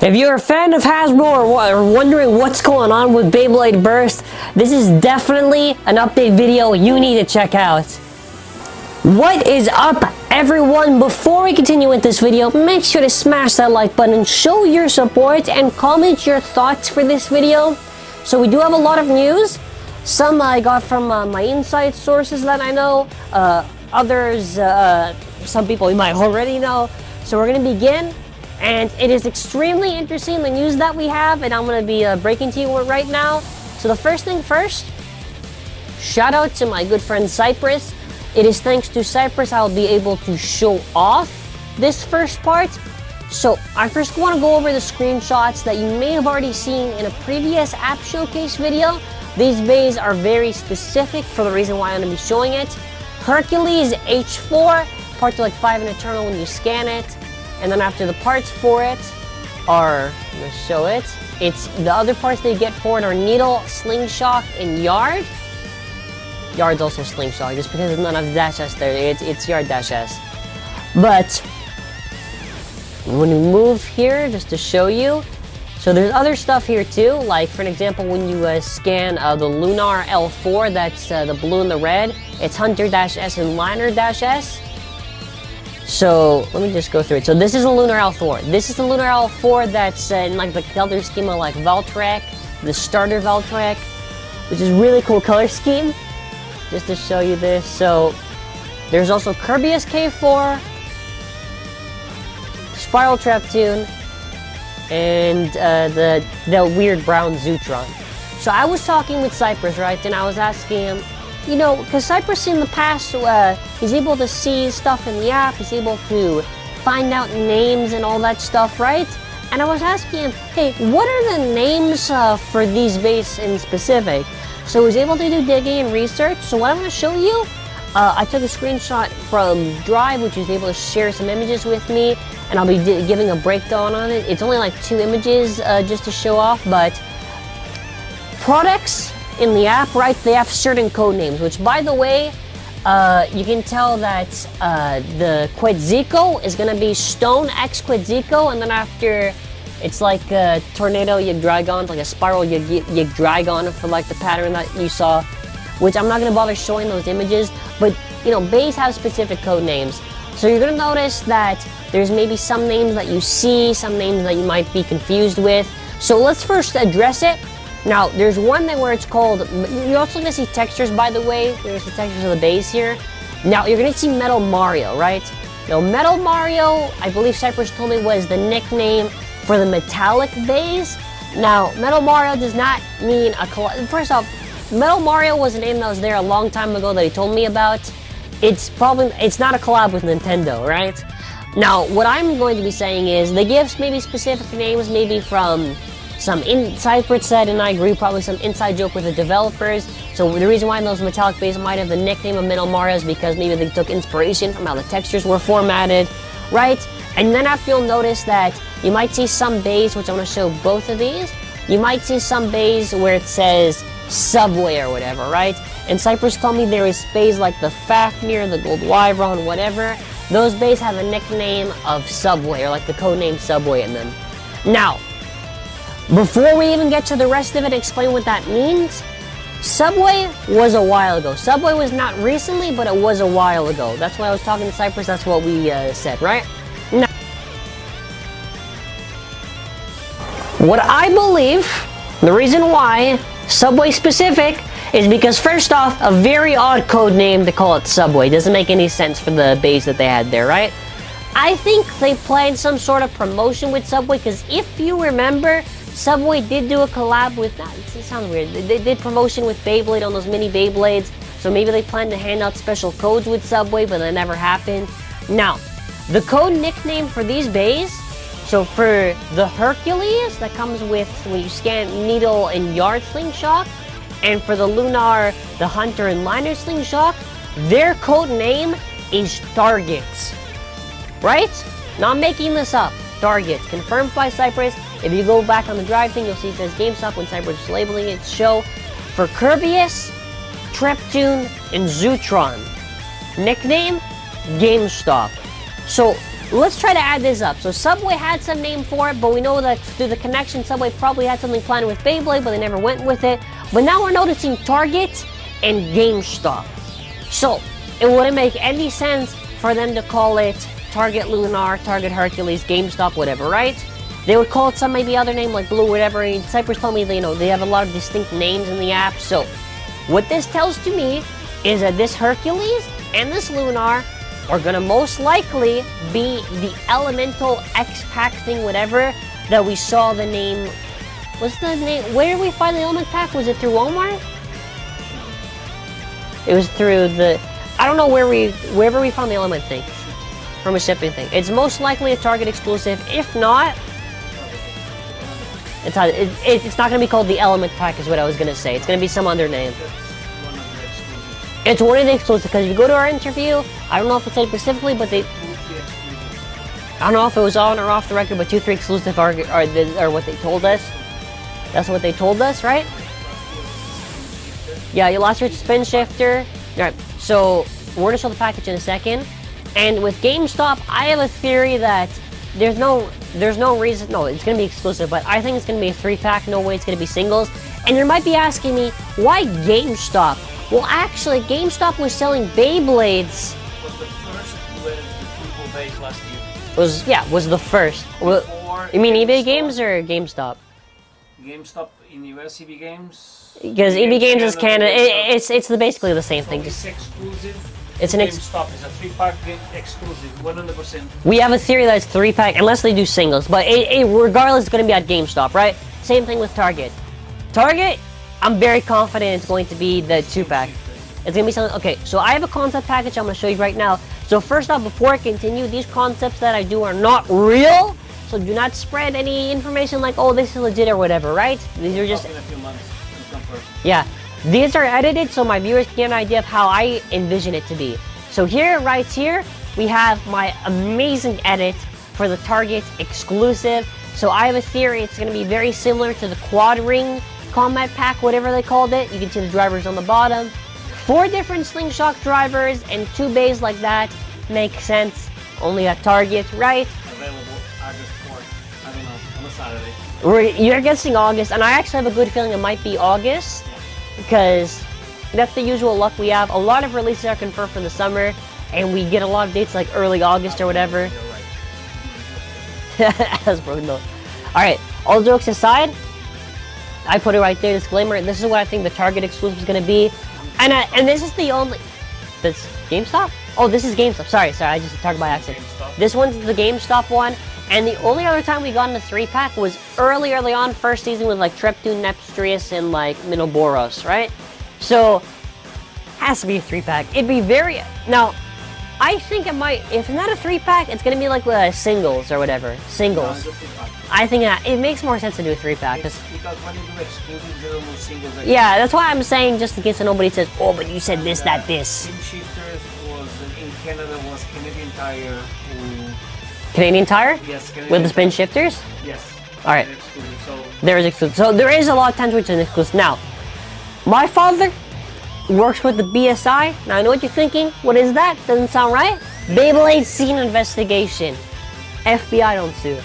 If you're a fan of HASBRO or wondering what's going on with Beyblade Burst, this is definitely an update video you need to check out. What is up, everyone? Before we continue with this video, make sure to smash that like button, show your support, and comment your thoughts for this video. So we do have a lot of news. Some I got from my inside sources that I know. Others, some people you might already know. So we're going to begin. And it is extremely interesting, the news that we have, and I'm going to be breaking to you right now. So the first thing first, shout out to my good friend Cypress. It is thanks to Cypress I'll be able to show off this first part. So I first want to go over the screenshots that you may have already seen in a previous app showcase video. These bays are very specific for the reason why I'm going to be showing it. Hercules H4, parts are like 5 and Eternal when you scan it. And then after the parts for it are, I'm going to show it, it's the other parts they get for it are Needle, Slingshot, and Yard. Yard's also Slingshot, just because there's none of Dash S there, it's Yard Dash S. But, when you move here, just to show you, so there's other stuff here too, like for an example, when you scan the Lunar L4, that's the blue and the red, it's Hunter Dash S and Liner Dash S. So, let me just go through it. So this is the Lunar L4. This is the Lunar L4 that's in like the color schema like Valtryek, the starter Valtryek, which is really cool color scheme. Just to show you this. So, there's also Kirby's K4, Spiral Trap Tune, and the weird brown Zootron. So I was talking with Cypress, right, and I was asking him, you know, because Cypress in the past, he's able to see stuff in the app, he's able to find out names and all that stuff, right? And I was asking him, hey, what are the names for these bays in specific? So he was able to do digging and research. So what I'm going to show you, I took a screenshot from Drive, which is able to share some images with me, and I'll be giving a breakdown on it. It's only like 2 images just to show off, but products in the app, right, they have certain code names, which by the way, you can tell that the Quetzalcoatl is going to be Stone X Quetzalcoatl, and then after it's like a Tornado Yggdragon, like a Spiral Yggdragon for like the pattern that you saw, which I'm not going to bother showing those images, but you know, bays have specific code names. So you're going to notice that there's maybe some names that you see, some names that you might be confused with. So let's first address it. Now, there's one thing where it's called, you're also going to see textures, by the way. There's the textures of the bays here. Now, you're going to see Metal Mario, right? Now, Metal Mario, I believe Cypress told me, was the nickname for the metallic bays. Now, Metal Mario does not mean a collab. First off, Metal Mario was a name that was there a long time ago that he told me about. It's not a collab with Nintendo, right? Now, what I'm going to be saying is, they give maybe specific names, maybe from some Cypress said, and I agree, probably some inside joke with the developers. So the reason why those metallic bays might have the nickname of Metal Mario is because maybe they took inspiration from how the textures were formatted, right? And then after, you'll notice that you might see some bays, which I'm going to show both of these. You might see some bays where it says Subway or whatever, right? And Cypress told me there is bays like the Fafnir, the Gold Wyvern, whatever. Those bays have a nickname of Subway, or like the codename Subway in them. Now, before we even get to the rest of it, explain what that means. Subway was a while ago. Subway was not recently, but it was a while ago. That's why I was talking to Cypress. That's what we said, right? Now, what I believe, the reason why Subway specific is because, first off, a very odd code name to call it Subway. Doesn't make any sense for the bays that they had there, right? I think they planned some sort of promotion with Subway, because if you remember, Subway did do a collab with, it sounds weird, they did promotion with Beyblade on those mini Beyblades, so maybe they planned to hand out special codes with Subway, but that never happened. Now, the code nickname for these bays, so for the Hercules, that comes with when you scan Needle and Yard Slingshot, and for the Lunar, the Hunter and Liner Slingshot, their code name is Targets. Right? Not making this up. Target. Confirmed by Cypress. If you go back on the Drive thing, you'll see it says GameStop when Cypress is labeling it. Show for Kirby's, Traptune, and Zootron. Nickname, GameStop. So let's try to add this up. So Subway had some name for it, but we know that through the connection, Subway probably had something planned with Beyblade, but they never went with it. But now we're noticing Target and GameStop. So it wouldn't make any sense for them to call it Target Lunar, Target Hercules, GameStop, whatever, right? They would call it some maybe other name like Blue, whatever. And Cypress told me they, they have a lot of distinct names in the app. So what this tells to me is that this Hercules and this Lunar are gonna most likely be the Elemental X-Pack thing, whatever, that we saw the name. What's the name? Where did we find the Element Pack? Was it through Walmart? It was through the, I don't know wherever we found the Element thing, from a shipping thing. It's most likely a Target exclusive. If not, it's not gonna be called the Element Pack is what I was gonna say. It's gonna be some other name. It's one of the exclusives, because if you go to our interview, I don't know if it said specifically, but I don't know if it was on or off the record, but 2-3 exclusive are what they told us. That's what they told us, right? Yeah, you lost your spin shifter. Alright, so we're gonna show the package in a second. And with GameStop, I have a theory that there's no reason, no, it's gonna be exclusive, but I think it's gonna be a 3-pack, no way it's gonna be singles. And you might be asking me, why GameStop? Well, actually, GameStop was selling Beyblades. Was the first with the triple base last year. Was the first. You mean eBay Games or GameStop? GameStop in US, EB Games. Because EB Games is Canada. It's basically the same thing. It's exclusive. It's an GameStop is a 3-pack exclusive, 100%. We have a theory that it's 3-pack unless they do singles, but regardless, it's going to be at GameStop, right? Same thing with Target. Target, I'm very confident it's going to be the 2-pack. It's going to be something. Okay, so I have a concept package I'm going to show you right now. So first off, before I continue, these concepts that I do are not real. So do not spread any information like, oh, this is legit or whatever, right? These are just... In a few months. Yeah. These are edited so my viewers can get an idea of how I envision it to be. So here, right here, we have my amazing edit for the Target exclusive. So I have a theory it's going to be very similar to the Quad Ring Combat Pack, whatever they called it. You can see the drivers on the bottom. 4 different Slingshot drivers and 2 bays like that. Makes sense. Only at Target, right? Available August 4th. I don't know. On a Saturday. You're guessing August, and I actually have a good feeling it might be August. Because that's the usual luck we have. A lot of releases are confirmed for the summer, and we get a lot of dates like early August or whatever. HASBRO, no. Alright, all jokes aside, I put it right there, disclaimer, this is what I think the Target exclusive is going to be. And this is the only... This GameStop? Oh, this is GameStop. Sorry, I just talked by accident. This one's the GameStop one. And the only other time we got in the 3-pack was early on, first season with like Treptune, Nepstrius, and like Minoboros, right? So, has to be a 3-pack. It'd be very... Now, I think it might... If not a 3-pack, it's going to be like singles or whatever. Singles. No, I think it makes more sense to do a 3-pack. Because when you do exclusive, there are no singles. Yeah, that's why I'm saying, just in case nobody says, oh, but you said this, that, this. Spin Shifters was, in Canada, was Canadian Tire. Canadian Tire? Yes, Canadian with the spin Tire. shifters? Yes. Alright. So there is exclusive. So there is a lot of times which is exclusive. Now, my father works with the BSI. Now I know what you're thinking. What is that? Doesn't sound right. Beyblade Scene Investigation. FBI don't sue.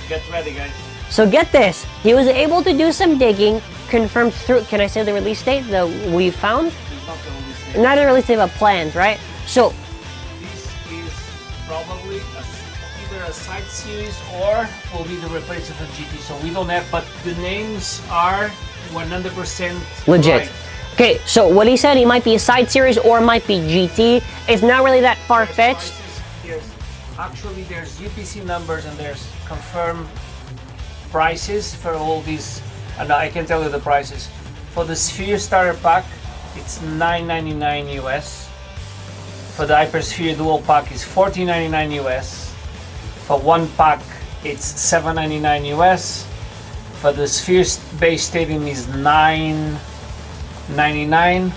get ready, guys. So get this. He was able to do some digging, confirmed through, can I say the release date that we found? Not the release date. Not a release date, but plans, right? So, this is probably either a side series or will be the replacement of GT. So we don't have, but the names are 100% legit. right. Okay, so what he said, he might be a side series or might be GT. It's not really that far-fetched. Actually, there's UPC numbers and there's confirmed prices for all these, and I can tell you the prices. For the Sphere Starter Pack, it's $9.99 US. For the Hypersphere Dual Pack, is $14.99 US. For one pack, it's $7.99 US. For the Sphere Base Stadium is $9.99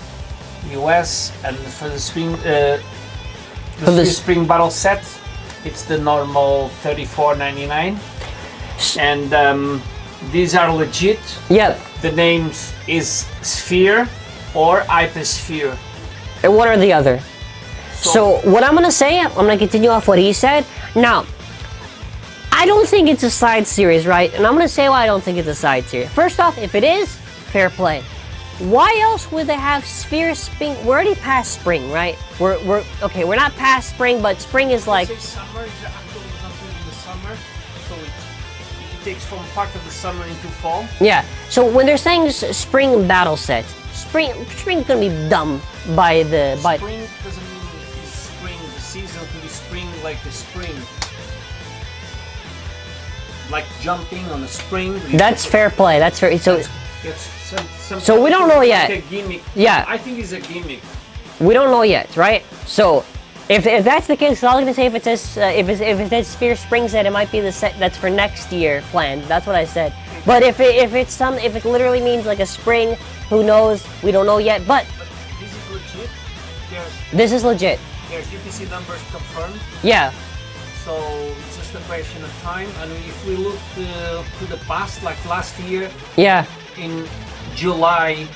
US, and for the Sphere Spring Battle Set, it's the normal $34.99. And these are legit. Yep. The names is Sphere or Hypersphere. And one or the other. So what I'm gonna say, I'm gonna continue off what he said. Now, I don't think it's a side series, right? And I'm gonna say why I don't think it's a side series. First off, if it is, fair play. Why else would they have Sphere Spring? We're already past spring, right? We're okay. We're not past spring, but spring is like summer. Is actually not really the summer, so it takes from part of the summer into fall. Yeah. So when they're saying spring battle set, spring's gonna be dumb by the Spring doesn't mean it's spring. The season can be spring like the spring. Like jumping on the spring. That's fair play. That's fair. So. So we don't know yet. Like a gimmick. Yeah. I think it's a gimmick. We don't know yet, right? So if that's the case, I was gonna say if it says if it says Sphere Spring set, it might be the set that's for next year planned. That's what I said. But if it literally means like a spring, who knows? We don't know yet. But this is legit. This is legit. There's UPC numbers confirmed. Yeah. So it's just a question of time. And if we look to the past, like last year. Yeah. In July,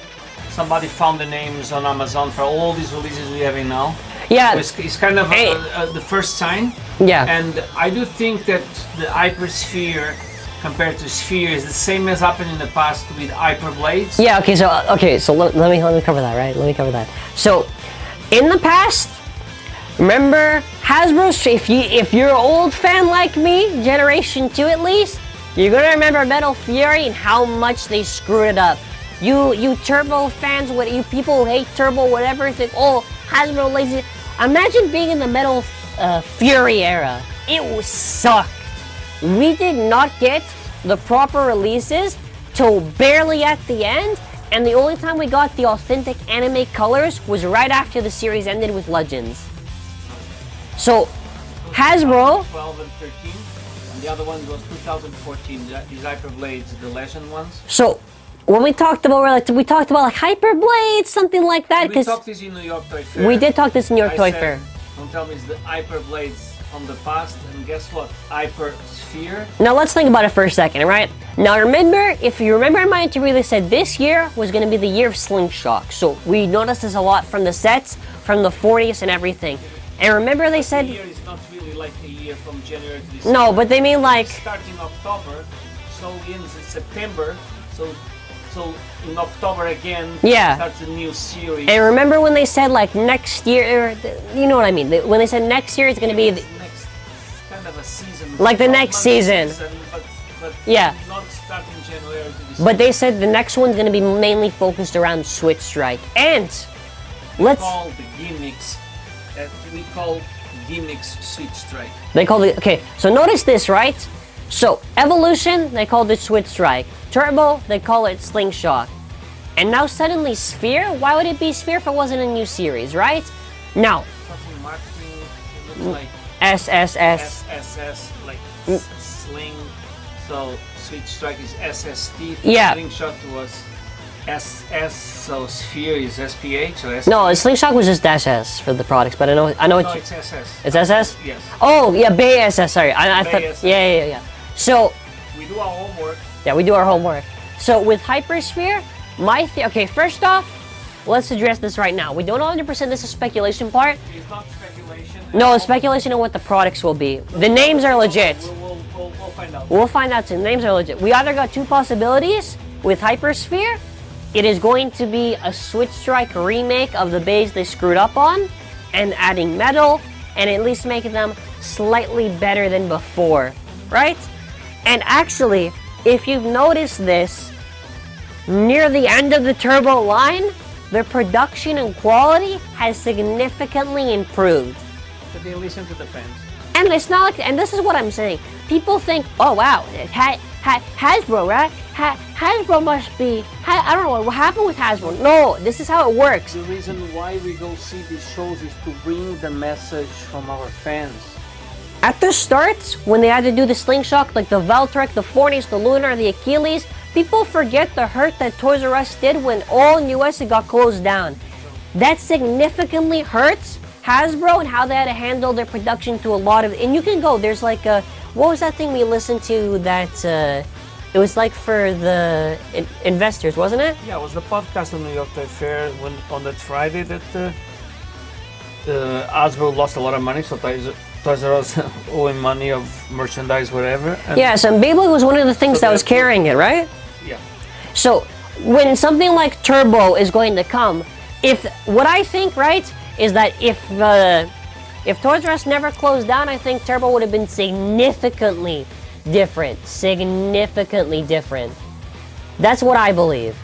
somebody found the names on Amazon for all these releases we're having now. Yeah. It's kind of the first sign. Yeah. And I do think that the Hypersphere compared to Sphere is the same as happened in the past with Hyperblades. Yeah. Okay. So let me cover that. Right. Let me cover that. So in the past, remember Hasbro? If you're an old fan like me, Generation 2 at least. You're gonna remember Metal Fury and how much they screwed it up. You Turbo fans, you people who hate Turbo, whatever, think, oh, Hasbro lazy. Imagine being in the Metal Fury era. It was sucked. We did not get the proper releases till barely at the end, and the only time we got the authentic anime colors was right after the series ended with Legends. So, Hasbro. 12 and 13. The other one was 2014, these Hyperblades, the legend ones. So, when we talked about like Hyperblades, something like that. We talked this in New York Toy Fair. We did talk this in New York Toy Fair. Don't tell me it's the Hyperblades from the past, and guess what? Hypersphere. Now let's think about it for a second, right? Now remember, if you remember in my interview, they said this year was going to be the year of Slingshot. So we noticed this a lot from the sets, from the 40s and everything. And remember they said... The year is not really like a year from January to December. No, but they mean like... Starting October, so ends in September, so in October again, starts a new series. And remember when they said like next year, you know what I mean, when they said next year it's going to be... Next, kind of a season. Like the next season. But yeah. Not starting January to December. But they said the next one's going to be mainly focused around Switch Strike. And let's... call the gimmicks, we call gimmicks Switch Strike. They call it, okay, so notice this, right? So, Evolution, they called it Switch Strike. Turbo, they call it Slingshot. And now suddenly Sphere? Why would it be Sphere if it wasn't a new series, right? Now, marketing, it looks like SSS. SSS, like Sling. So, Switch Strike is SST. Yeah. Slingshot was SS, so Sphere is SPH or SPH? No, Slingshot was just SS for the products, but I know No, what it's SS. It's SS? Yes. Oh, yeah, Bay SS, sorry. I thought, SS. yeah. So, we do our homework. yeah, we do our homework. So, with Hypersphere, okay, first off, let's address this right now. We don't know 100% this is speculation part. It's not speculation. No, it's speculation on what the products will be. The names are legit. We'll find out. We'll find out soon. The names are legit. We either got two possibilities with Hypersphere. It is going to be a Switch Strike remake of the bays they screwed up on, and adding metal, and at least making them slightly better than before, right? And actually, if you've noticed this, near the end of the Turbo line, their production and quality has significantly improved. But they listen to the fans. And it's not like, and this is what I'm saying. People think, oh wow, Hasbro, right? Hasbro must be, I don't know what happened with Hasbro. No, this is how it works. The reason why we go see these shows is to bring the message from our fans. At the start, when they had to do the Slingshot, like the Valtrek, the Fornix, the Lunar, the Achilles, people forget the hurt that Toys R Us did when all in US it got closed down. That significantly hurts Hasbro and how they had to handle their production to a lot of, and you can go, there's like a, what was that thing we listened to that, it was like for the investors, wasn't it? Yeah, it was the podcast on New York Toy Fair on that Friday that HASBRO lost a lot of money, so Toys R Us owing money of merchandise, whatever. And yes, and Beyblade was one of the things So that was therefore- carrying it, right? yeah. So when something like Turbo is going to come, what I think, right, is that if Toys R Us never closed down, I think Turbo would have been significantly different. Significantly different. That's what I believe.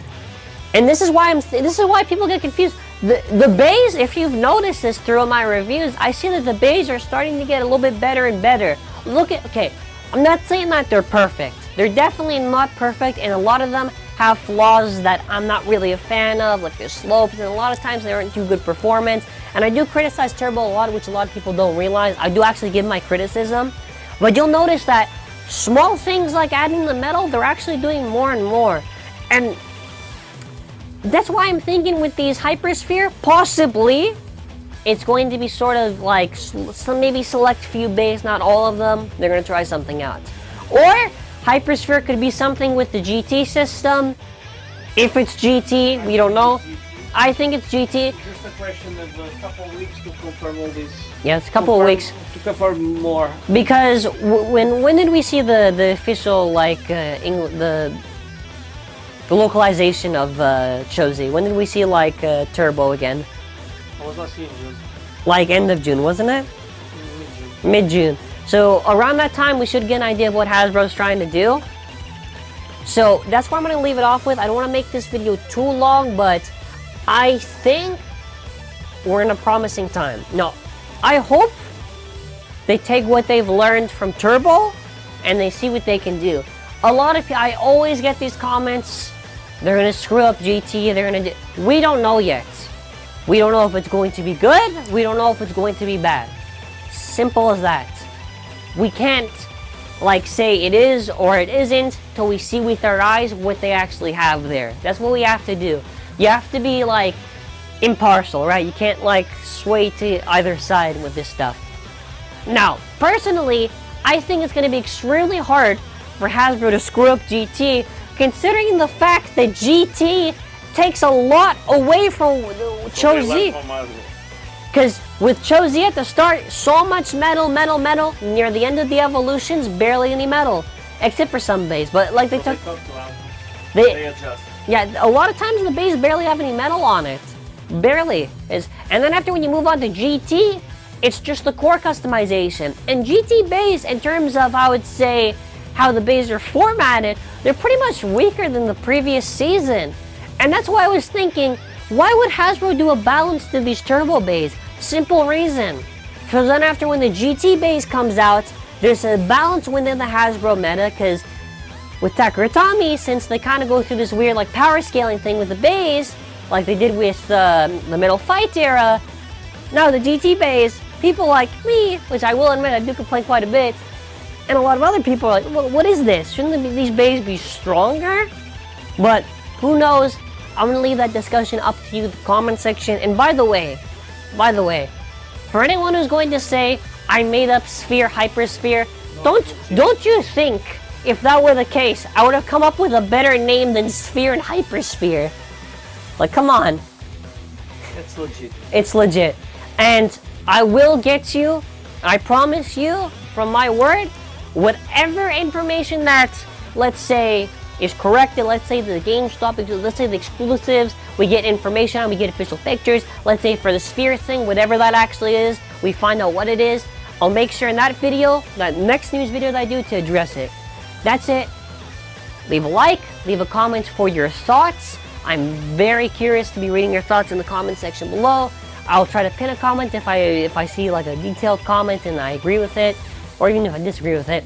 And this is why people get confused. The bays, if you've noticed this through my reviews, I see that the bays are starting to get a little bit better and better. Okay, I'm not saying that they're perfect. They're definitely not perfect, and a lot of them have flaws that I'm not really a fan of, like their slopes, and a lot of times they aren't too good performance. And I do criticize Turbo a lot, which a lot of people don't realize. I do actually give my criticism, but you'll notice that small things like adding the metal, they're actually doing more and more. And that's why I'm thinking with these Hypersphere, possibly it's going to be sort of like maybe select few bays, not all of them. They're going to try something out. Or Hypersphere could be something with the GT system. If it's GT, we don't know. I think it's GT. Just a question of a couple of weeks to confirm all this. Yes, a couple of weeks. To confirm more. Because when did we see the official, like, the localization of Chozy? When did we see, like, Turbo again? I was last year in June. Like end of June, wasn't it? Mid-June. Mid-June. So around that time, we should get an idea of what Hasbro's trying to do. So that's where I'm going to leave it off with. I don't want to make this video too long, but I think we're in a promising time. Now, I hope they take what they've learned from Turbo and they see what they can do. A lot of people, I always get these comments, they're going to screw up GT, they're going to do... We don't know yet. We don't know if it's going to be good, we don't know if it's going to be bad. Simple as that. We can't, like, say it is or it isn't till we see with our eyes what they actually have there. That's what we have to do. You have to be, like, impartial, right? You can't, like, sway to either side with this stuff. Now, personally, I think it's going to be extremely hard for Hasbro to screw up GT, considering the fact that GT takes a lot away from Chozy. Because with Chozy at the start, so much metal. Near the end of the evolutions, barely any metal, except for some bays. But like they adjust. Yeah, a lot of times the bays barely have any metal on it, barely. And then after when you move on to GT, it's just the core customization. And GT bays, in terms of I would say how the bays are formatted, they're pretty much weaker than the previous season. And that's why I was thinking, why would Hasbro do a balance to these turbo bays? Simple reason. Because then after when the GT base comes out, there's a balance within the Hasbro meta, because with TAKARA TOMY, since they kind of go through this weird like power scaling thing with the bays, like they did with the Metal Fight era, now the GT bays, people like me, which I will admit I do complain quite a bit, and a lot of other people are like, well, what is this? Shouldn't these bays be stronger? But who knows? I'm going to leave that discussion up to you in the comment section. And by the way, for anyone who's going to say, I made up Sphere, Hypersphere, don't you think if that were the case, I would have come up with a better name than Sphere and Hypersphere? Like, come on. It's legit. It's legit. And I will get you, I promise you, from my word, whatever information that, let's say, is corrected, let's say the GameStop, let's say the exclusives, we get information on, we get official pictures, let's say for the Sphere thing, whatever that actually is, we find out what it is, I'll make sure in that video, that next news video that I do, to address it. That's it. Leave a like, leave a comment for your thoughts. I'm very curious to be reading your thoughts in the comment section below. I'll try to pin a comment if I see like a detailed comment and I agree with it, or even if I disagree with it.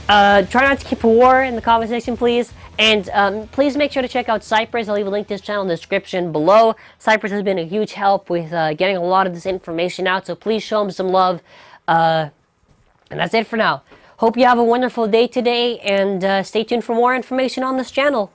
Try not to keep a war in the comment section, please. And please make sure to check out Cypress. I'll leave a link to this channel in the description below. Cypress has been a huge help with getting a lot of this information out, so please show him some love. And that's it for now. Hope you have a wonderful day today, and stay tuned for more information on this channel.